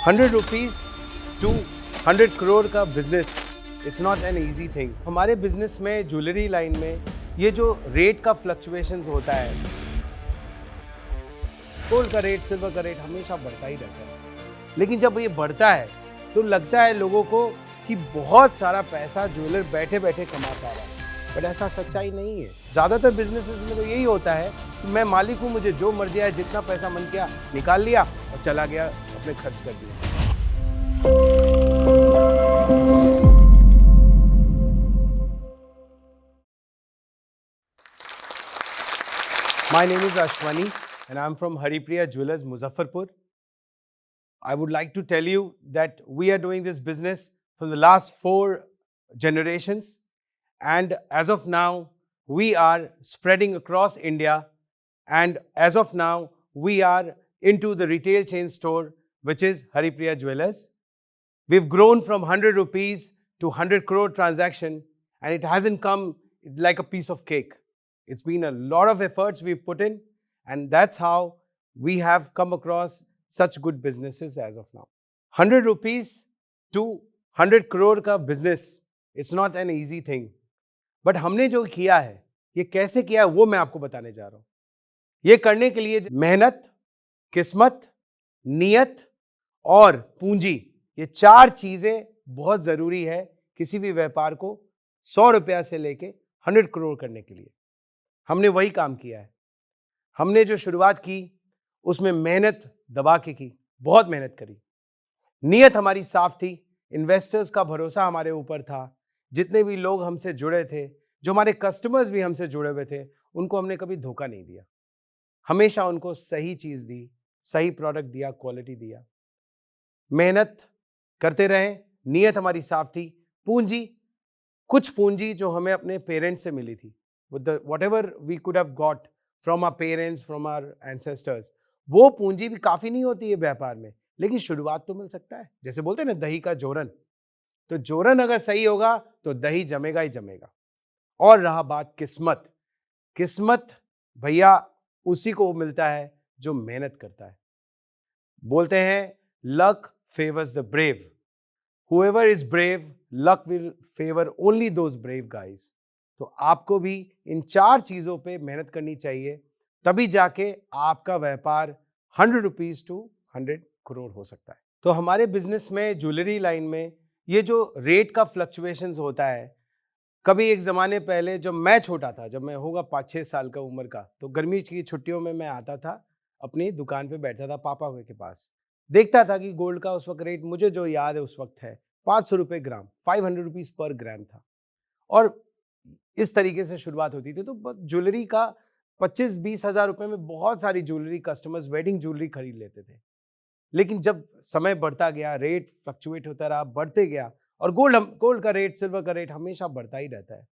100 rupees to 100 crore का business, it's not an easy thing. हमारे business में, ज्वेलरी लाइन में, ये जो रेट का फ्लक्चुएशंस होता है, गोल्ड का रेट, सिल्वर का रेट हमेशा बढ़ता ही रहता है। लेकिन जब ये बढ़ता है तो लगता है लोगों को कि बहुत सारा पैसा ज्वेलर बैठे बैठे कमा पा रहा है, बट ऐसा सच्चाई नहीं है। ज़्यादातर बिजनेसेस में तो यही होता है कि मैं मालिक हूँ, मुझे जो मर्जी आए, जितना पैसा मन किया निकाल लिया और चला गया, अपने खर्च कर दिया। My name is Ashwani and I'm from Haripriya Jewelers, Muzaffarpur. I would like to tell you that we are doing this business for the last 4 generations, and as of now we are spreading across India, and as of now we are into the retail chain store which is Haripriya Jewelers. We've grown from 100 rupees to 100 crore transaction, and it hasn't come like a piece of cake. It's been a lot of efforts we've put in, and that's how we have come across such good businesses as of now. 100 rupees to 100 crore का business, it's not an easy thing. But हमने जो किया है, ये कैसे किया है वो मैं आपको बताने जा रहा हूँ। ये करने के लिए मेहनत, किस्मत, नियत और पूंजी, ये 4 चीजें बहुत जरूरी है किसी भी व्यापार को 100 रुपया से लेके 100 करोड़ करने के लिए। हमने वही काम किया है। हमने जो शुरुआत की उसमें मेहनत दबा के की, बहुत मेहनत करी। नियत हमारी साफ थी, इन्वेस्टर्स का भरोसा हमारे ऊपर था। जितने भी लोग हमसे जुड़े थे, जो हमारे कस्टमर्स भी हमसे जुड़े हुए थे, उनको हमने कभी धोखा नहीं दिया। हमेशा उनको सही चीज दी, सही प्रोडक्ट दिया, क्वालिटी दिया। मेहनत करते रहे, नियत हमारी साफ थी। पूंजी, कुछ पूंजी जो हमें अपने पेरेंट्स से मिली थी, whatever we could have got from our parents, from our ancestors, वो पूंजी भी काफी नहीं होती है व्यापार में, लेकिन शुरुआत तो मिल सकता है। जैसे बोलते हैं ना, दही का जोरन, तो जोरन अगर सही होगा तो दही जमेगा ही जमेगा। और रहा बात किस्मत, किस्मत भैया उसी को मिलता है जो मेहनत करता है। बोलते हैं luck favours the brave, whoever is brave, luck will favor only those brave guys. तो आपको भी इन 4 चीजों पे मेहनत करनी चाहिए, तभी जाके आपका व्यापार 100 रुपीज टू 100 करोड़ हो सकता है। तो हमारे बिजनेस में, ज्वेलरी लाइन में, ये जो रेट का फ्लक्चुएशंस होता है, कभी एक ज़माने पहले जब मैं छोटा था, जब मैं होगा 5-6 साल का उम्र का, तो गर्मी की छुट्टियों में मैं आता था, अपनी दुकान पे बैठता था पापा के पास। देखता था कि गोल्ड का उस वक्त रेट, मुझे जो याद है उस वक्त है 500 रुपये ग्राम, 500 रुपीज़ पर ग्राम था। और इस तरीके से शुरुआत होती थी। तो ज्वेलरी का 25-20 हज़ार रुपये में बहुत सारी ज्वेलरी, कस्टमर्स वेडिंग ज्वेलरी खरीद लेते थे। लेकिन जब समय बढ़ता गया, रेट फ्लक्चुएट होता रहा, बढ़ते गया, और गोल्ड का रेट, सिल्वर का रेट हमेशा बढ़ता ही रहता है।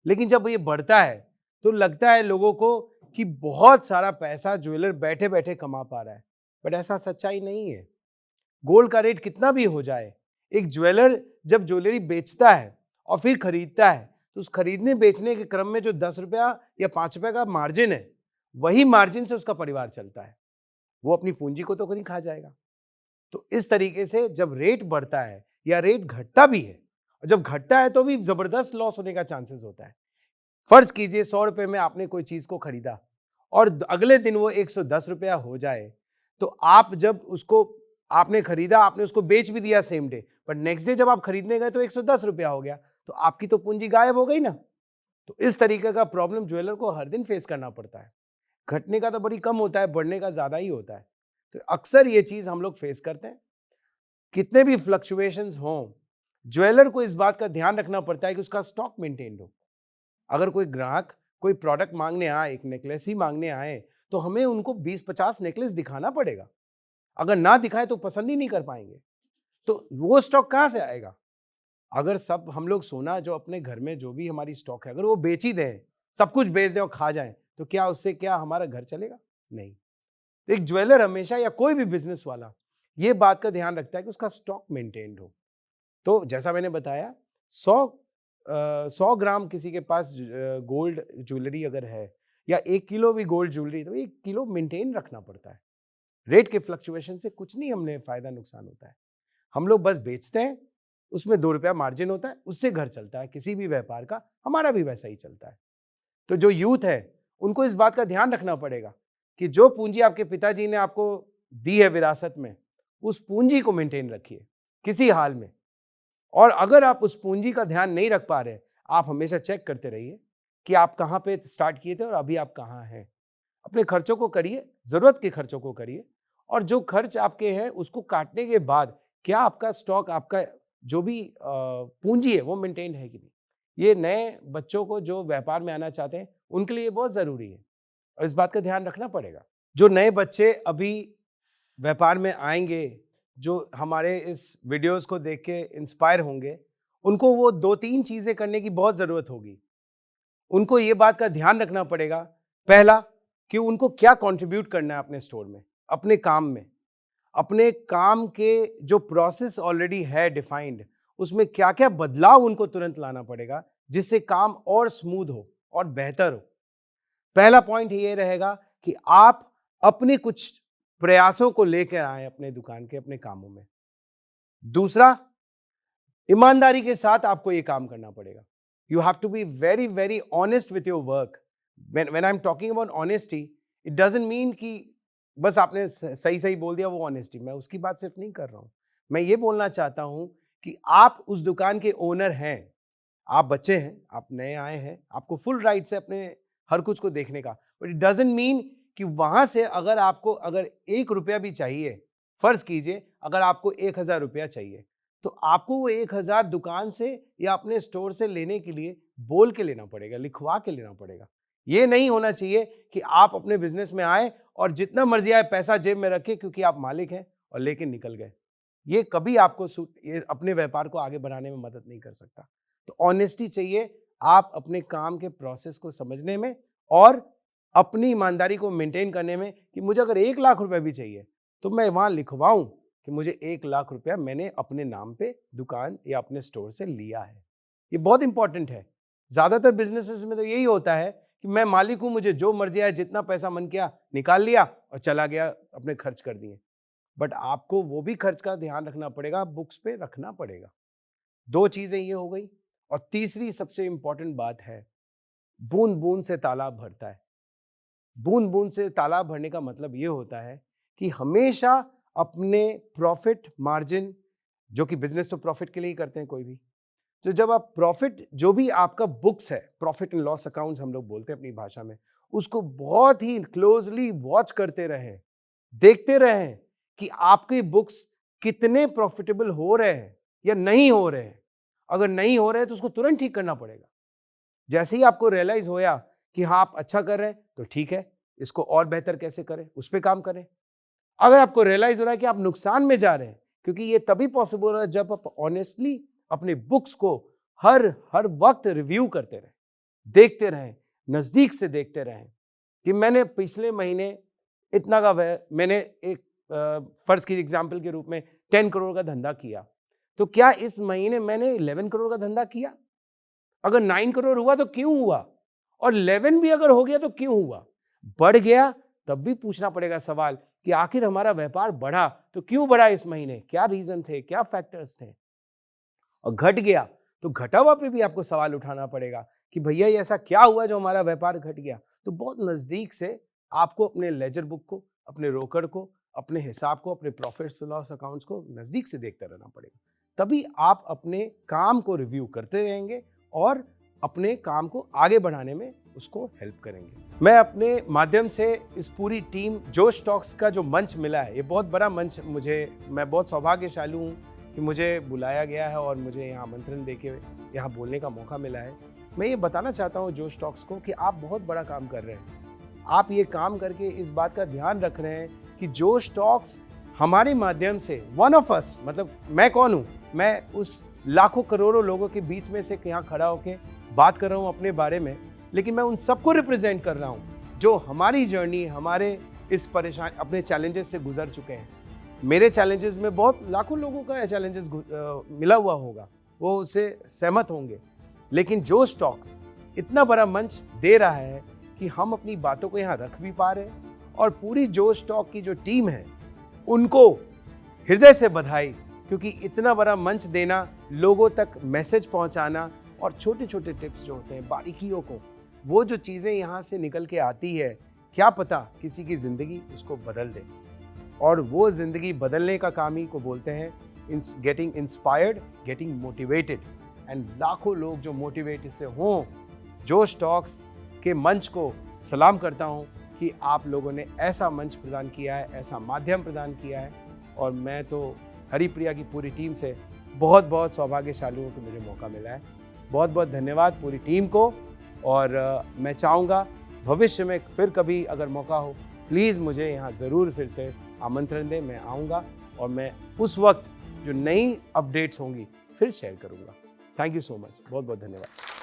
लेकिन जब ये बढ़ता है तो लगता है लोगों को कि बहुत सारा पैसा ज्वेलर बैठे बैठे कमा पा रहा है, बट ऐसा सच्चाई नहीं है। गोल्ड का रेट कितना भी हो जाए, एक ज्वेलर जब ज्वेलरी बेचता है और फिर खरीदता है, तो उस खरीदने बेचने के क्रम में जो 10 रुपया या 5 रुपये का मार्जिन है, वही मार्जिन से उसका परिवार चलता है। वो अपनी पूंजी को तो नहीं खा जाएगा। तो इस तरीके से जब रेट बढ़ता है या रेट घटता भी है, और जब घटता है तो भी जबरदस्त लॉस होने का चांसेस होता है। फर्ज कीजिए 100 रुपए में आपने कोई चीज को खरीदा और अगले दिन वो 110 रुपया हो जाए, तो आप जब उसको आपने खरीदा, आपने उसको बेच भी दिया same day, but next day जब आप खरीदने गए तो 110 रुपया हो गया, तो आपकी तो पूंजी गायब हो गई ना। तो इस तरीके का प्रॉब्लम ज्वेलर को हर दिन फेस करना पड़ता है। घटने का तो बड़ी कम होता है, बढ़ने का ज्यादा ही होता है। तो अक्सर ये चीज हम लोग फेस करते हैं। कितने भी फ्लक्चुएशंस हों, ज्वेलर को इस बात का ध्यान रखना पड़ता है कि उसका स्टॉक मेंटेन हो। अगर कोई ग्राहक कोई प्रोडक्ट मांगने आए, एक नेकलेस ही मांगने आए, तो हमें उनको 20-50 नेकलेस दिखाना पड़ेगा। अगर ना दिखाए तो पसंद ही नहीं कर पाएंगे। तो वो स्टॉक कहाँ से आएगा? अगर सब हम लोग सोना जो अपने घर में जो भी हमारी स्टॉक है, अगर वो बेच ही दें, सब कुछ बेच दें और खा जाएं, तो क्या उससे क्या हमारा घर चलेगा? नहीं। तो एक ज्वेलर हमेशा, या कोई भी बिजनेस वाला, ये बात का ध्यान रखता है कि उसका स्टॉक मेंटेन्ड हो। तो जैसा मैंने बताया, 100 ग्राम किसी के पास गोल्ड ज्वेलरी अगर है, या 1 किलो भी गोल्ड ज्वेलरी, तो 1 किलो मेंटेन रखना पड़ता है। रेट के फ्लक्चुएशन से कुछ नहीं हमने फायदा नुकसान होता है। हम लोग बस बेचते हैं, उसमें 2 रुपया मार्जिन होता है, उससे घर चलता है। किसी भी व्यापार का हमारा भी वैसा ही चलता है। तो जो यूथ है उनको इस बात का ध्यान रखना पड़ेगा कि जो पूंजी आपके पिताजी ने आपको दी है विरासत में, उस पूंजी को मेंटेन रखिए किसी हाल में। और अगर आप उस पूंजी का ध्यान नहीं रख पा रहे, आप हमेशा चेक करते रहिए कि आप कहाँ पे स्टार्ट किए थे और अभी आप कहाँ हैं। अपने खर्चों को करिए, जरूरत के खर्चों को करिए, और जो खर्च आपके हैं उसको काटने के बाद क्या आपका स्टॉक, आपका जो भी पूंजी है वो मेंटेन है कि नहीं। ये नए बच्चों को जो व्यापार में आना चाहते हैं उनके लिए बहुत जरूरी है और इस बात का ध्यान रखना पड़ेगा। जो नए बच्चे अभी व्यापार में आएंगे, जो हमारे इस वीडियोस को देख के इंस्पायर होंगे, उनको वो 2-3 चीजें करने की बहुत जरूरत होगी। उनको ये बात का ध्यान रखना पड़ेगा, पहला कि उनको क्या कंट्रीब्यूट करना है अपने स्टोर में, अपने काम में, अपने काम के जो प्रोसेस ऑलरेडी है डिफाइंड, उसमें क्या क्या बदलाव उनको तुरंत लाना पड़ेगा जिससे काम और स्मूथ हो और बेहतर हो। पहला पॉइंट ये रहेगा कि आप अपने कुछ प्रयासों को लेकर आए अपने दुकान के, अपने कामों में। दूसरा, ईमानदारी के साथ आपको ये काम करना पड़ेगा। You have to be very, very honest with your work. When I'm talking about honesty, it doesn't mean कि बस आपने सही सही बोल दिया वो honesty। मैं उसकी बात सिर्फ नहीं कर रहा हूँ। मैं ये बोलना चाहता हूँ कि आप उस दुकान के ओनर हैं, आप बच्चे हैं, आप नए आए हैं, आपको फुल राइट है अपने हर कुछ को देखने का। बट इट डजंट मीन कि वहां से अगर आपको अगर 1 रुपया भी चाहिए, फर्ज कीजिए अगर आपको 1000 रुपया चाहिए, तो आपको वो 1000 दुकान से या अपने स्टोर से लेने के लिए बोल के लेना पड़ेगा, लिखवा के लेना पड़ेगा। ये नहीं होना चाहिए कि आप अपने बिजनेस में आए और जितना मर्जी आए पैसा जेब में रखे क्योंकि आप मालिक हैं और लेके निकल गए। ये कभी आपको ये अपने व्यापार को आगे बढ़ाने में मदद नहीं कर सकता। तो ऑनेस्टी चाहिए आप अपने काम के प्रोसेस को समझने में और अपनी ईमानदारी को मेंटेन करने में कि मुझे अगर 1 लाख रुपए भी चाहिए तो मैं वहां लिखवाऊं कि मुझे 1 लाख रुपया मैंने अपने नाम पे दुकान या अपने स्टोर से लिया है। ये बहुत इंपॉर्टेंट है। ज्यादातर बिजनेसेस में तो यही होता है कि मैं मालिक हूं, मुझे जो मर्जी आए, जितना पैसा मन किया निकाल लिया और चला गया, अपने खर्च कर दिए। बट आपको वो भी खर्च का ध्यान रखना पड़ेगा, बुक्स पे रखना पड़ेगा। 2 चीजें ये हो गई। और तीसरी सबसे इंपॉर्टेंट बात है, बूंद बूंद से तालाब भरता है। बूंद बूंद से तालाब भरने का मतलब ये होता है कि हमेशा अपने प्रॉफिट मार्जिन, जो कि बिजनेस तो प्रॉफिट के लिए ही करते हैं कोई भी, तो जब आप प्रॉफिट, जो भी आपका बुक्स है, प्रॉफिट एंड लॉस अकाउंट्स हम लोग बोलते हैं अपनी भाषा में, उसको बहुत ही क्लोजली वॉच करते रहें, देखते रहें कि आपके बुक्स कितने प्रॉफिटेबल हो रहे हैं या नहीं हो रहे हैं। अगर नहीं हो रहे हैं तो उसको तुरंत ठीक करना पड़ेगा। जैसे ही आपको रियलाइज होया कि हाँ आप अच्छा कर रहे हैं तो ठीक है, इसको और बेहतर कैसे करें उस पर काम करें। अगर आपको रियलाइज हो रहा है कि आप नुकसान में जा रहे हैं, क्योंकि ये तभी पॉसिबल हो रहा है जब आप ऑनेस्टली अपने बुक्स को हर वक्त रिव्यू करते रहें, देखते रहें, नजदीक से देखते रहें कि मैंने पिछले महीने इतना का मैंने एक फर्ज की एग्जांपल के रूप में 10 करोड़ का धंधा किया, तो क्या इस महीने मैंने 11 करोड़ का धंधा किया? अगर 9 करोड़ हुआ तो क्यों हुआ, और 11 भी अगर हो गया तो क्यों हुआ? बढ़ गया तब भी पूछना पड़ेगा सवाल कि आखिर हमारा व्यापार बढ़ा तो क्यों बढ़ा इस महीने, क्या रीजन थे, क्या फैक्टर्स थे? और घट गया तो घटा हुआ पे भी आपको सवाल उठाना पड़ेगा कि भैया ये ऐसा क्या हुआ जो हमारा व्यापार घट गया। तो बहुत नजदीक से आपको अपने लेजर बुक को, अपने रोकड़ को, अपने हिसाब को, अपने प्रॉफिट लॉस अकाउंट्स को नजदीक से देखते रहना पड़ेगा। तभी आप अपने काम को रिव्यू करते रहेंगे और अपने काम को आगे बढ़ाने में उसको हेल्प करेंगे। मैं अपने माध्यम से इस पूरी टीम, जोश टॉक्स का जो मंच मिला है, ये बहुत बड़ा मंच मैं बहुत सौभाग्यशाली हूँ कि मुझे बुलाया गया है और मुझे यहाँ आमंत्रण देके यहाँ बोलने का मौका मिला है। मैं ये बताना चाहता हूँ जोश टॉक्स को कि आप बहुत बड़ा काम कर रहे हैं। आप ये काम करके इस बात का ध्यान रख रहे हैं कि जोश टॉक्स हमारे माध्यम से वन ऑफ अस, मतलब मैं कौन हूँ, मैं उस लाखों करोड़ों लोगों के बीच में से यहाँ खड़ा होकर बात कर रहा हूँ अपने बारे में, लेकिन मैं उन सबको रिप्रेजेंट कर रहा हूँ जो हमारी जर्नी, हमारे इस परेशान अपने चैलेंजेस से गुजर चुके हैं। मेरे चैलेंजेस में बहुत लाखों लोगों का चैलेंजेस मिला हुआ होगा, वो उससे सहमत होंगे, लेकिन जोश टॉक्स इतना बड़ा मंच दे रहा है कि हम अपनी बातों को यहाँ रख भी पा रहे हैं और पूरी जोश टॉक की जो टीम है उनको हृदय से बधाई, क्योंकि इतना बड़ा मंच देना, लोगों तक मैसेज पहुंचाना और छोटे छोटे टिप्स जो होते हैं, बारीकियों को, वो जो चीज़ें यहाँ से निकल के आती है, क्या पता किसी की ज़िंदगी उसको बदल दे। और वो ज़िंदगी बदलने का काम ही को बोलते हैं getting inspired, getting motivated. And लाखों लोग जो मोटिवेट इससे हों, जोश टॉक्स के मंच को सलाम करता हूँ कि आप लोगों ने ऐसा मंच प्रदान किया है, ऐसा माध्यम प्रदान किया है। और मैं तो हरिप्रिया की पूरी टीम से बहुत बहुत सौभाग्यशाली हूँ कि मुझे मौका मिला है। बहुत बहुत धन्यवाद पूरी टीम को। और मैं चाहूँगा भविष्य में फिर कभी अगर मौका हो, प्लीज़ मुझे यहाँ ज़रूर फिर से आमंत्रण दें, मैं आऊँगा और मैं उस वक्त जो नई अपडेट्स होंगी फिर शेयर करूँगा। थैंक यू सो मच, बहुत बहुत धन्यवाद।